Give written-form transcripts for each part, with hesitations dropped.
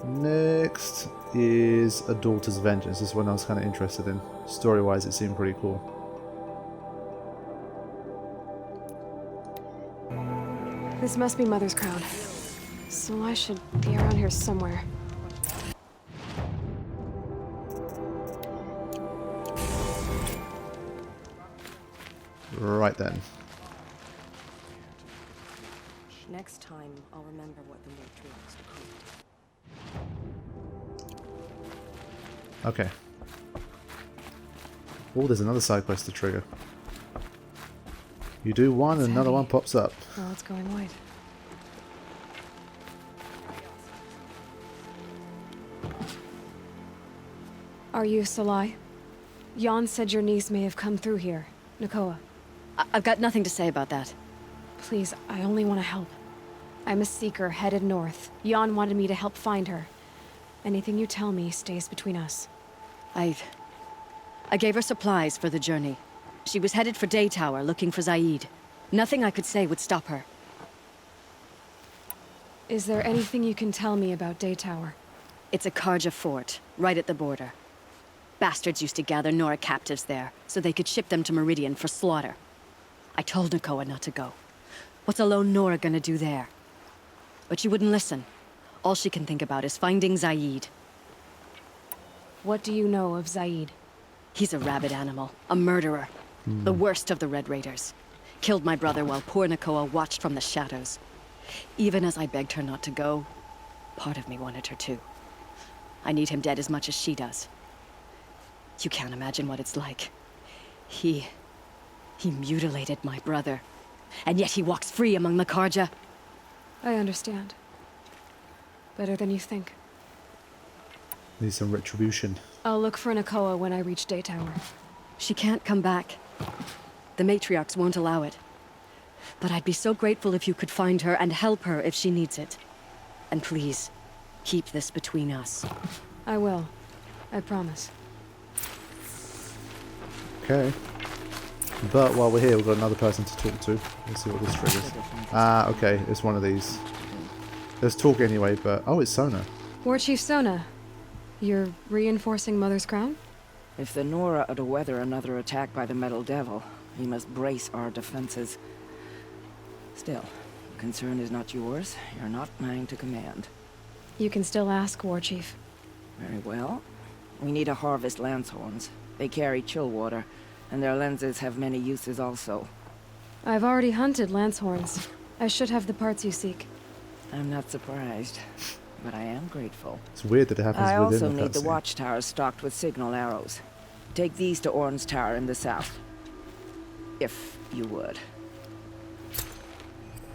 Next is A Daughter's Vengeance. This is one I was kind of interested in. Story-wise, it seemed pretty cool. This must be Mother's crown. So I should be around here somewhere. Right then. Next time, I'll remember what the matriarchs decreed. Okay. Oh, there's another side quest to trigger. You do one, and another one pops up. Oh, it's going white. Are you Salai? Jan said your niece may have come through here. Nakoa. I've got nothing to say about that. Please, I only want to help. I'm a seeker headed north. Jan wanted me to help find her. Anything you tell me stays between us. I gave her supplies for the journey. She was headed for Day Tower looking for Zaid. Nothing I could say would stop her. Is there anything you can tell me about Day Tower? It's a Carja fort, right at the border. Bastards used to gather Nora captives there, so they could ship them to Meridian for slaughter. I told Nakoa not to go. What's a lone Nora gonna do there? But she wouldn't listen. All she can think about is finding Zaid. What do you know of Zaid? He's a rabid animal, a murderer. The worst of the Red Raiders. Killed my brother while poor Nakoa watched from the shadows. Even as I begged her not to go, part of me wanted her to. I need him dead as much as she does. You can't imagine what it's like. He mutilated my brother. And yet he walks free among the Carja. I understand. Better than you think. Need some retribution. I'll look for Nakoa when I reach Day Tower. She can't come back. The matriarchs won't allow it. But I'd be so grateful if you could find her and help her if she needs it. And please, keep this between us. I will. I promise. Okay. But while we're here, we've got another person to talk to. Let's see what this triggers. Ah, okay. It's one of these. Let's talk anyway, but... Oh, it's Sona. War Chief Sona. You're reinforcing Mother's crown? If the Nora are to weather another attack by the Metal Devil, he must brace our defenses. Still, the concern is not yours. You're not mine to command. You can still ask, War Chief. Very well. We need to harvest Lancehorns. They carry chill water, and their lenses have many uses also. I've already hunted Lancehorns. I should have the parts you seek. I'm not surprised, but I am grateful. It's weird that it happens I within also the need the cutscene. watchtowers stocked with signal arrows. Take these to Orn's Tower in the south. If you would.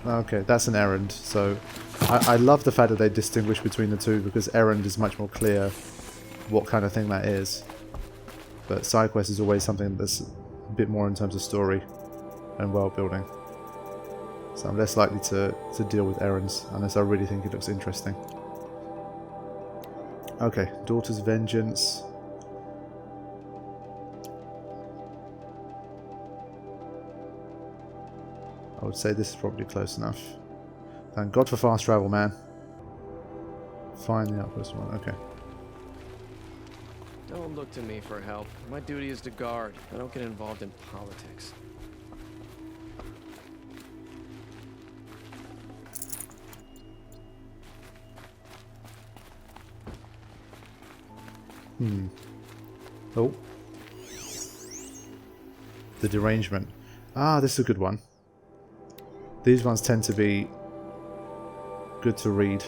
Okay, that's an errand. So I love the fact that they distinguish between the two, because errand is much more clear what kind of thing that is. But sidequest is always something that's a bit more in terms of story and world building. So I'm less likely to deal with errands unless I really think it looks interesting. Okay, Daughter's Vengeance. I would say this is probably close enough. Thank God for fast travel, man. Find the outpost one. Okay. Don't look to me for help. My duty is to guard. I don't get involved in politics. Oh. The derangement. Ah, this is a good one. These ones tend to be good to read.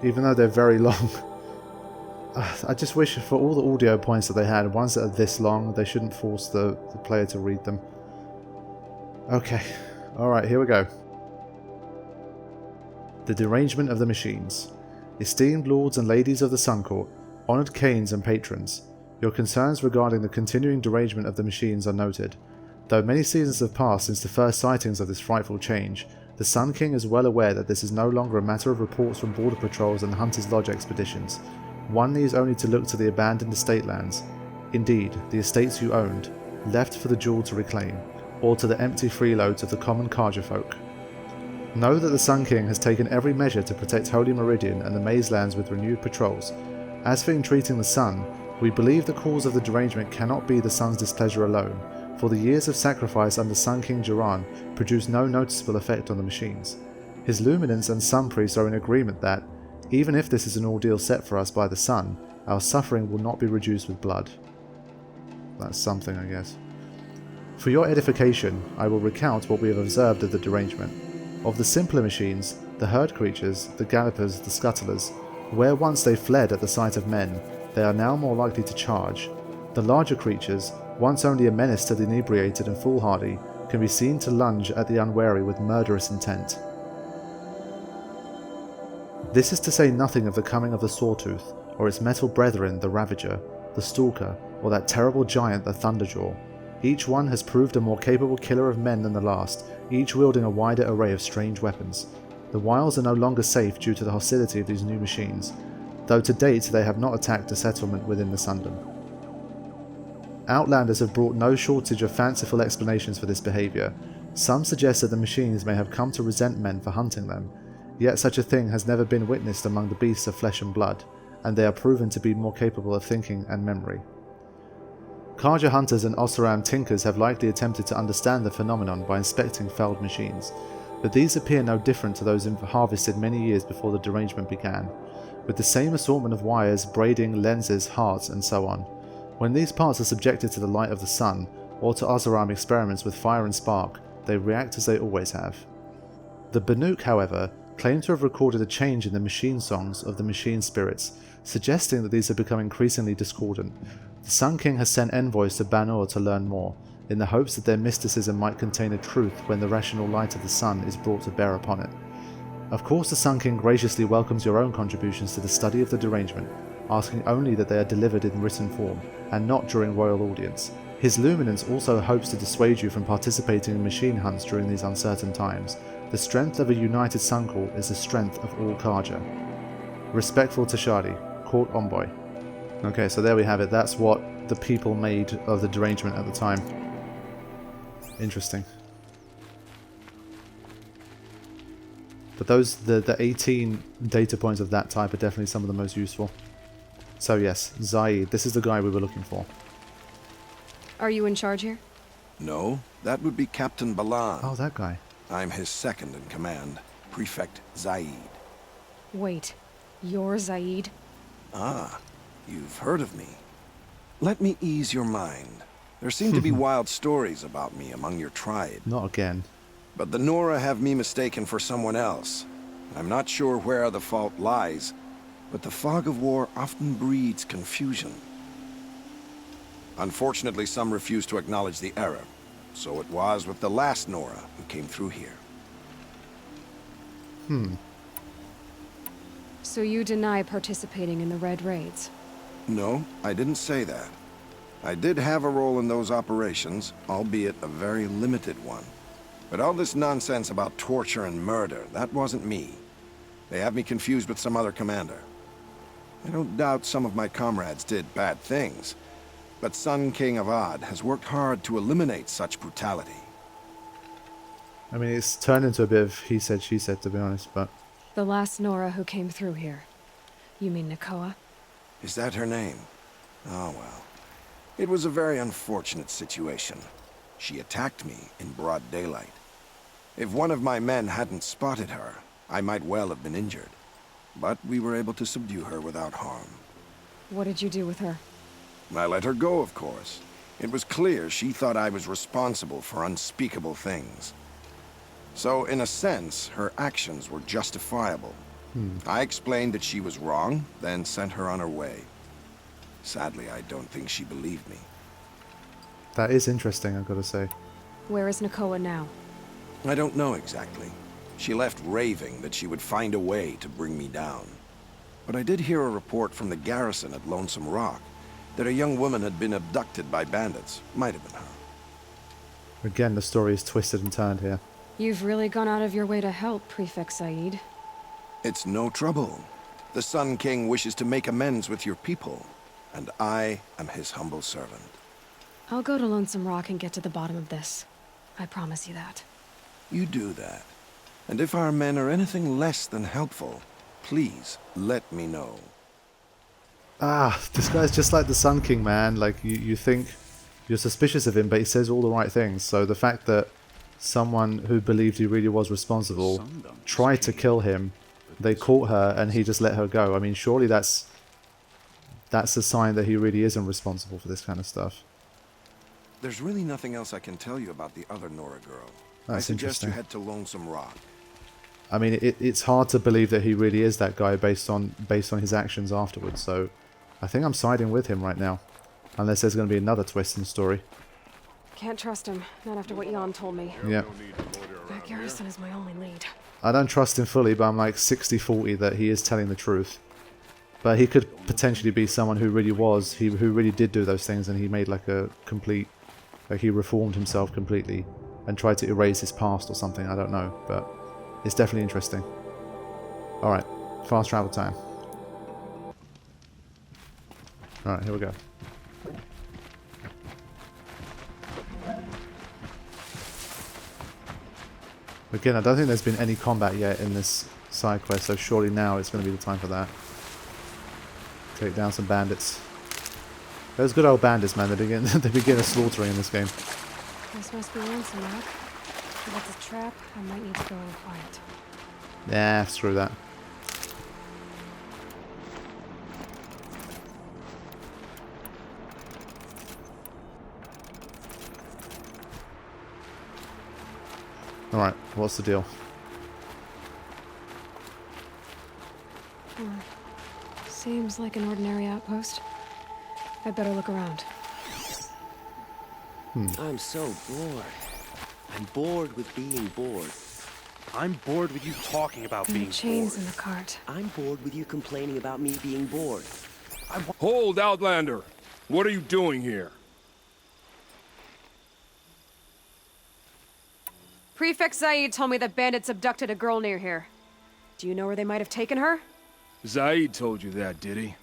Even though they're very long. I just wish for all the audio points that they had, ones that are this long, they shouldn't force the player to read them. Okay. Alright, here we go. The derangement of the machines. Esteemed lords and ladies of the Sun Court, honoured Canes and patrons, your concerns regarding the continuing derangement of the machines are noted. Though many seasons have passed since the first sightings of this frightful change, the Sun King is well aware that this is no longer a matter of reports from border patrols and Hunter's Lodge expeditions. One needs only to look to the abandoned estate lands, indeed, the estates you owned, left for the jewel to reclaim, or to the empty freeloads of the common Carja folk. Know that the Sun King has taken every measure to protect Holy Meridian and the Maze Lands with renewed patrols. As for entreating the Sun, we believe the cause of the derangement cannot be the Sun's displeasure alone, for the years of sacrifice under Sun King Duran produced no noticeable effect on the machines. His Luminance and Sun Priests are in agreement that, even if this is an ordeal set for us by the Sun, our suffering will not be reduced with blood. That's something, I guess. For your edification, I will recount what we have observed of the derangement. Of the simpler machines, the herd creatures, the gallopers, the scuttlers, where once they fled at the sight of men, they are now more likely to charge. The larger creatures, once only a menace to the inebriated and foolhardy, can be seen to lunge at the unwary with murderous intent. This is to say nothing of the coming of the Sawtooth, or its metal brethren, the Ravager, the Stalker, or that terrible giant, the Thunderjaw. Each one has proved a more capable killer of men than the last, each wielding a wider array of strange weapons. The wilds are no longer safe due to the hostility of these new machines, though to date they have not attacked a settlement within the Sundom. Outlanders have brought no shortage of fanciful explanations for this behaviour. Some suggest that the machines may have come to resent men for hunting them, yet such a thing has never been witnessed among the beasts of flesh and blood, and they are proven to be more capable of thinking and memory. Carja hunters and Oseram tinkers have likely attempted to understand the phenomenon by inspecting felled machines, but these appear no different to those harvested many years before the derangement began, with the same assortment of wires, braiding, lenses, hearts, and so on. When these parts are subjected to the light of the sun, or to Oseram experiments with fire and spark, they react as they always have. The Banuk, however, claim to have recorded a change in the machine songs of the machine spirits, suggesting that these have become increasingly discordant. The Sun King has sent envoys to Banur to learn more, in the hopes that their mysticism might contain a truth when the rational light of the sun is brought to bear upon it. Of course, the Sun King graciously welcomes your own contributions to the study of the derangement, asking only that they are delivered in written form, and not during royal audience. His Luminance also hopes to dissuade you from participating in machine hunts during these uncertain times. The strength of a united Sun Court is the strength of all Carja. Respectful Tashadi, Court Envoy. Okay, so there we have it. That's what the people made of the derangement at the time. Interesting. But those, the 18 data points of that type are definitely some of the most useful. So yes, Zaid, this is the guy we were looking for. Are you in charge here? No, that would be Captain Balan. Oh, that guy. I'm his second in command, Prefect Zaid. Wait, you're Zaid? Ah, you've heard of me. Let me ease your mind. There seem to be wild stories about me among your tribe. Not again. But the Nora have me mistaken for someone else. I'm not sure where the fault lies, but the fog of war often breeds confusion. Unfortunately, some refuse to acknowledge the error. So it was with the last Nora who came through here. So you deny participating in the Red Raids? No, I didn't say that. I did have a role in those operations, albeit a very limited one. But all this nonsense about torture and murder, that wasn't me. They have me confused with some other commander. I don't doubt some of my comrades did bad things, but Sun King Avad has worked hard to eliminate such brutality. I mean, it's turned into a bit of he said, she said, to be honest, but... The last Nora who came through here. You mean Nakoa? Is that her name? Oh well. It was a very unfortunate situation. She attacked me in broad daylight. If one of my men hadn't spotted her, I might well have been injured. But we were able to subdue her without harm. What did you do with her? I let her go, of course. It was clear she thought I was responsible for unspeakable things. So, in a sense, her actions were justifiable. I explained that she was wrong, then sent her on her way. Sadly, I don't think she believed me. That is interesting, I've got to say. Where is Nakoa now? I don't know exactly. She left raving that she would find a way to bring me down. But I did hear a report from the garrison at Lonesome Rock that a young woman had been abducted by bandits. Might have been her. Again, the story is twisted and turned here. You've really gone out of your way to help, Prefect Zayeed. It's no trouble. The Sun King wishes to make amends with your people, and I am his humble servant. I'll go to Lonesome Rock and get to the bottom of this. I promise you that. You do that. And if our men are anything less than helpful, please let me know. Ah, this guy's just like the Sun King, man. Like, you think you're suspicious of him, but he says all the right things. So the fact that someone who believed he really was responsible tried to kill him, they caught her, and he just let her go. I mean, surely that's a sign that he really isn't responsible for this kind of stuff. There's really nothing else I can tell you about the other Nora girl. That's I suggest you interesting. head to Lonesome Rock. I mean, it's hard to believe that he really is that guy based on his actions afterwards. So, I think I'm siding with him right now, unless there's going to be another twist in the story. Can't trust him, not after what Jan told me. Yeah, That Garrison is my only lead. I don't trust him fully, but I'm like 60-40 that he is telling the truth. But he could potentially be someone who really was, who really did do those things, and he made like a complete, like he reformed himself completely and tried to erase his past or something. I don't know, but it's definitely interesting. Alright, fast travel time. Alright, here we go. Again, I don't think there's been any combat yet in this side quest, so surely now it's going to be the time for that. Take down some bandits. Those good old bandits, man, they begin a slaughtering in this game. This must be Lonesome Rock. If that's a trap, I might need to go in quiet. Nah, screw that. Alright, what's the deal? Seems like an ordinary outpost. I'd better look around. I'm so bored. I'm bored with being bored. I'm bored with you talking about And being the chains bored. in the cart. I'm bored with you complaining about me being bored. Hold, Outlander! What are you doing here? Prefect Zaid told me that bandits abducted a girl near here. Do you know where they might have taken her? Zaid told you that, did he?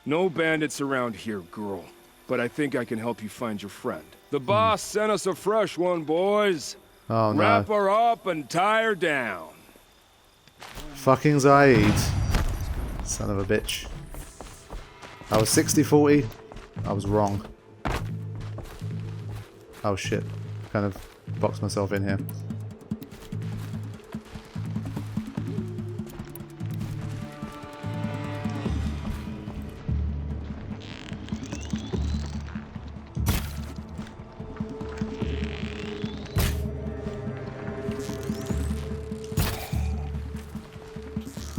No bandits around here, girl. But I think I can help you find your friend. The boss sent us a fresh one, boys. Oh no. Wrap her up and tie her down. Fucking Zaid. Son of a bitch. I was 60-40. I was wrong. Oh shit. Kind of boxed myself in here.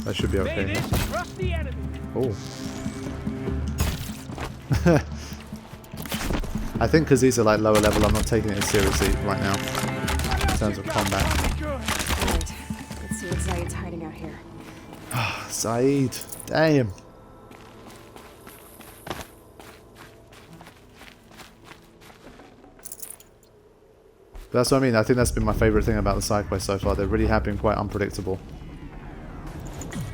That should be okay. Oh. I think because these are like lower level, I'm not taking it as seriously right now in terms of combat. Right. Let's see what Zaid's hiding out here. Zaid, damn. That's what I mean. I think that's been my favourite thing about the side quests so far. They really have been quite unpredictable.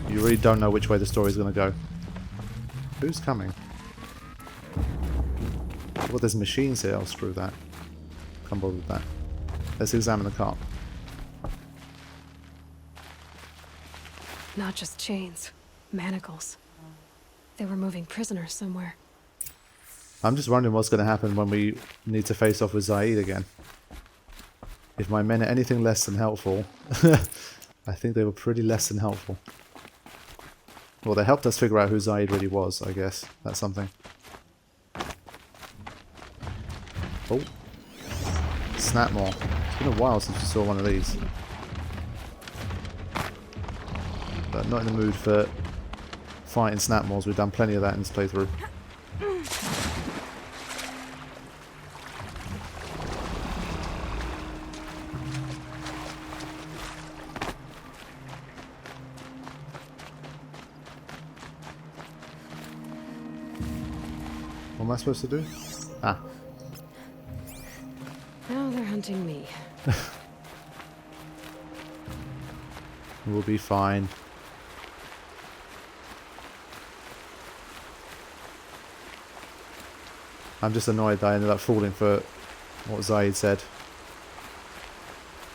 You really don't know which way the story's going to go. Who's coming? Well, there's machines here. I'll screw that. Can't bother with that. Let's examine the cart. Not just chains. Manacles. They were moving prisoners somewhere. I'm just wondering what's going to happen when we need to face off with Zaid again. If my men are anything less than helpful, I think they were pretty less than helpful. Well, they helped us figure out who Zaid really was, I guess. That's something. Oh. Snapmore. It's been a while since we saw one of these. But not in the mood for fighting Snapmores. We've done plenty of that in this playthrough. What am I supposed to do? Ah. Now they're hunting me. We'll be fine. I'm just annoyed that I ended up falling for what Zaid said.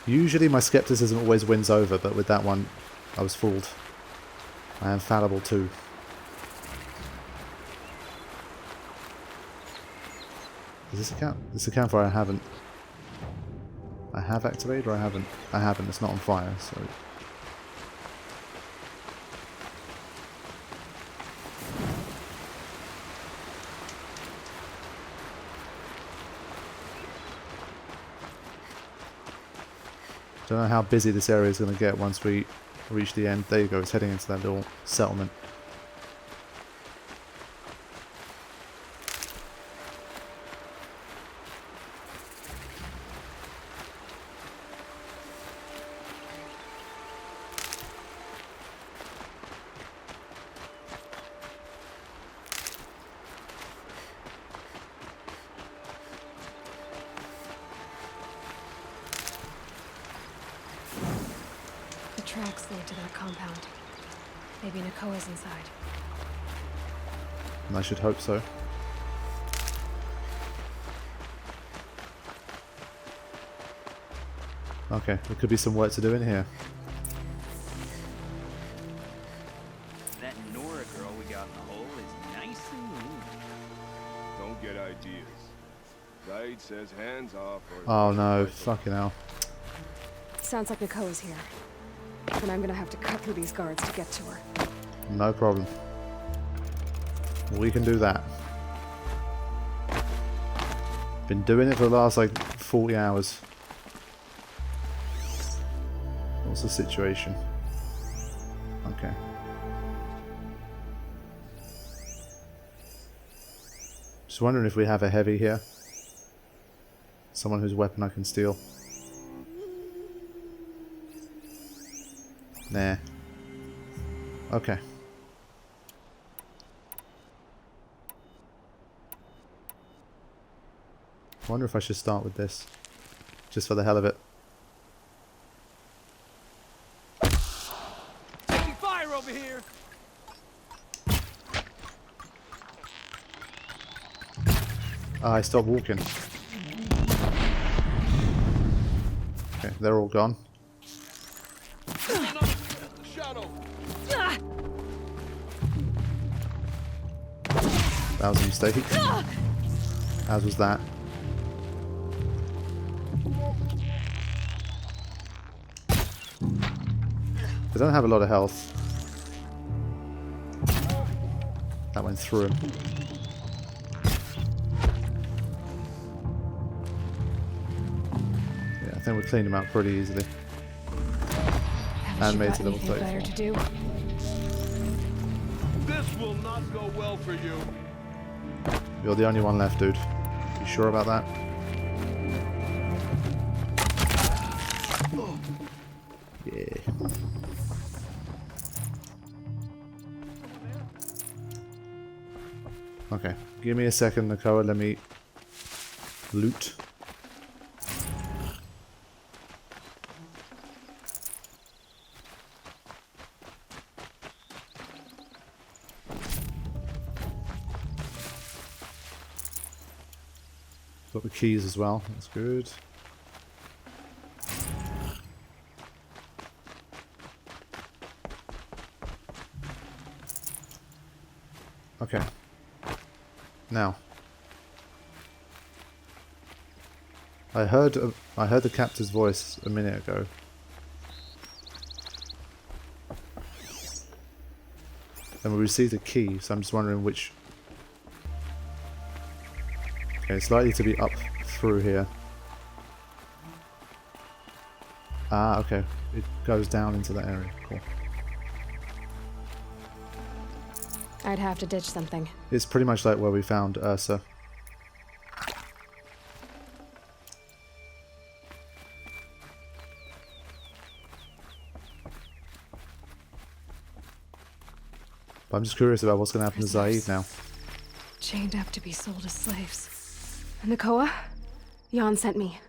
Usually my skepticism always wins over, but with that one, I was fooled. I am fallible too. Does this account? This account for I haven't. I have activated or I haven't? I haven't, it's not on fire, so... Don't know how busy this area is going to get once we reach the end. There you go, it's heading into that little settlement. Tracks lead to that compound. Maybe Nakoa's inside. And I should hope so. Okay, there could be some work to do in here. That Nora girl we got in the hole is nice and neat. Don't get ideas. Zaid says hands off or... Oh no, fucking hell. Sounds like Nakoa's here. Then I'm gonna have to cut through these guards to get to her. No problem. We can do that. Been doing it for the last like 40 hours. What's the situation? Okay. Just wondering if we have a heavy here. Someone whose weapon I can steal. Nah. Okay. I wonder if I should start with this. Just for the hell of it. Taking fire over here! I stopped walking. Okay, they're all gone. That was a mistake. As was that. They don't have a lot of health. That went through him. Yeah, I think we cleaned him out pretty easily. And made it to level 34. Better to do? This will not go well for you. You're the only one left, dude. You sure about that? Yeah. Okay. Give me a second, Nakoa. Let me loot. Got the keys as well, that's good. Okay. Now. I heard the captor's voice a minute ago. And we received a key, so I'm just wondering which... Okay, it's likely to be up through here. Ah, okay. It goes down into that area. Cool. I'd have to ditch something. It's pretty much like where we found Ursa. But I'm just curious about what's going to happen to Zaid now. Chained up to be sold as slaves. Nakoa? Jan sent me.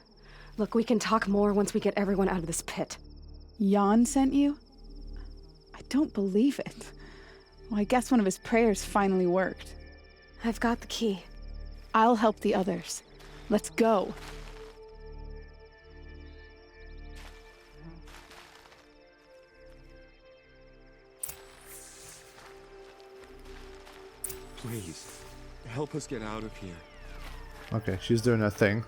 Look, we can talk more once we get everyone out of this pit. Jan sent you? I don't believe it. Well, I guess one of his prayers finally worked. I've got the key. I'll help the others. Let's go. Please, help us get out of here. Okay, she's doing her thing.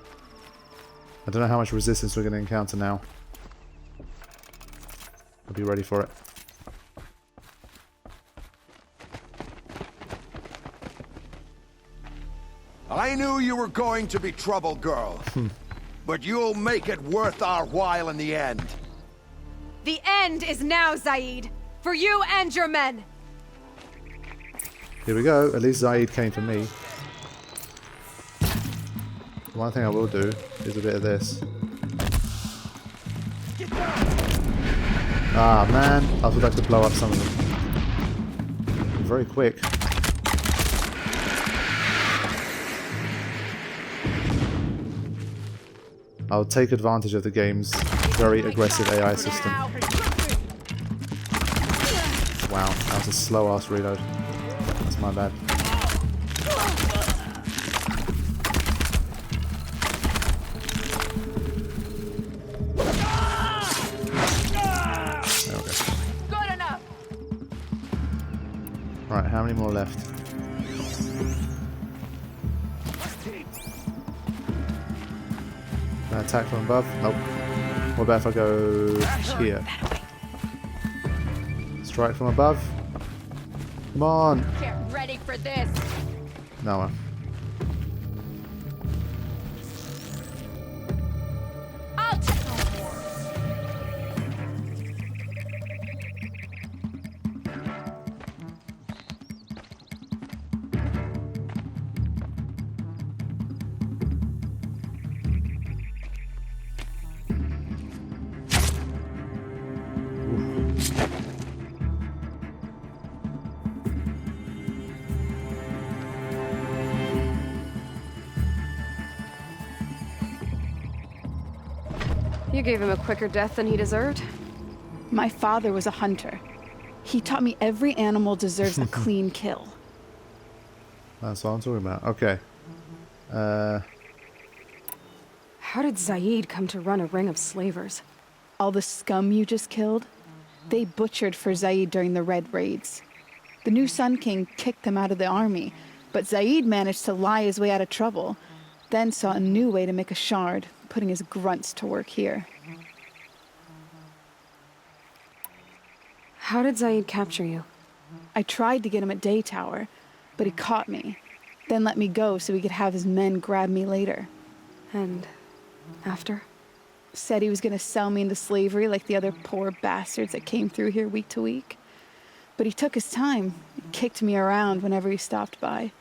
I don't know how much resistance we're going to encounter now. I'll be ready for it. I knew you were going to be trouble, girl. But you'll make it worth our while in the end. The end is now, Zaid! For you and your men! Here we go. At least Zaid came for me. One thing I will do is a bit of this. Ah, man. I would like to blow up some of them. Very quick. I'll take advantage of the game's very aggressive AI system. Wow, that was a slow-ass reload. That's my bad. Good enough. Right, how many more left? Can I attack from above? Nope. What about if I go here? Strike from above? Come on! Get ready for this! No. I'll take You gave him a quicker death than he deserved. My father was a hunter. He taught me every animal deserves a clean kill. That's what I'm talking about. Okay. How did Zaid come to run a ring of slavers? All the scum you just killed, they butchered for Zaid during the Red Raids. The new Sun King kicked them out of the army, but Zaid managed to lie his way out of trouble, then saw a new way to make a shard, putting his grunts to work here. How did Zaid capture you? I tried to get him at Day Tower, but he caught me, then let me go so he could have his men grab me later. And after? Said he was going to sell me into slavery like the other poor bastards that came through here week to week. But he took his time, kicked me around whenever he stopped by.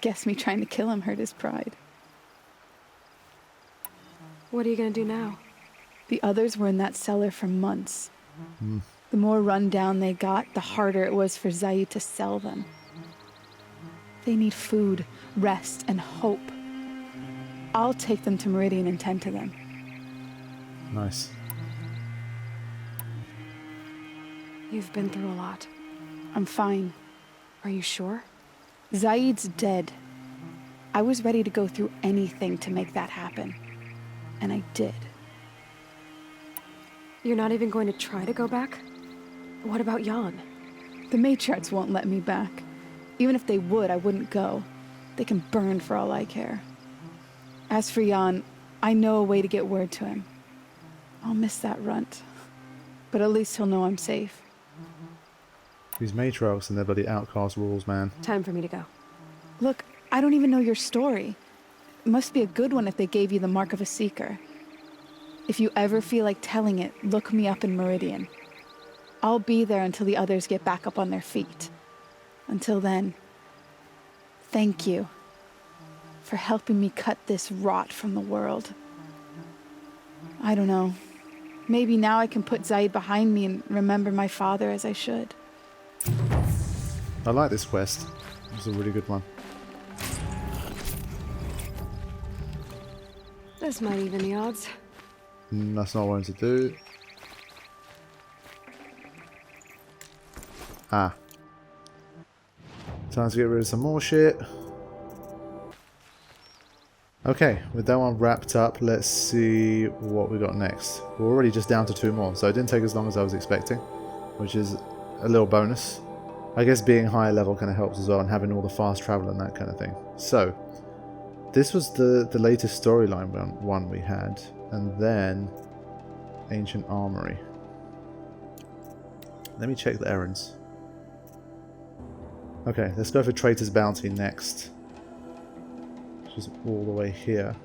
Guess me trying to kill him hurt his pride. What are you gonna do now? The others were in that cellar for months. The more run down they got, the harder it was for Zaid to sell them. They need food, rest, and hope. I'll take them to Meridian and tend to them. Nice. You've been through a lot. I'm fine. Are you sure? Zaid's dead. I was ready to go through anything to make that happen. And I did. You're not even going to try to go back? What about Jan? The matriarchs won't let me back. Even if they would, I wouldn't go. They can burn for all I care. As for Jan, I know a way to get word to him. I'll miss that runt. But at least he'll know I'm safe. These matriarchs and their bloody outcast rules, man. Time for me to go. Look, I don't even know your story. It must be a good one if they gave you the mark of a seeker. If you ever feel like telling it, look me up in Meridian. I'll be there until the others get back up on their feet. Until then, thank you for helping me cut this rot from the world. I don't know. Maybe now I can put Zaid behind me and remember my father as I should. I like this quest. It's a really good one. This might even the odds. That's not what I wanted to do. Ah. Time to get rid of some more shit. Okay, with that one wrapped up, let's see what we got next. We're already just down to 2 more, so it didn't take as long as I was expecting, which is a little bonus. I guess being higher level kind of helps as well, and having all the fast travel and that kind of thing. So, this was the latest storyline one we had, and then Ancient Armory. Let me check the errands. Okay, let's go for Traitor's Bounty next, which is all the way here.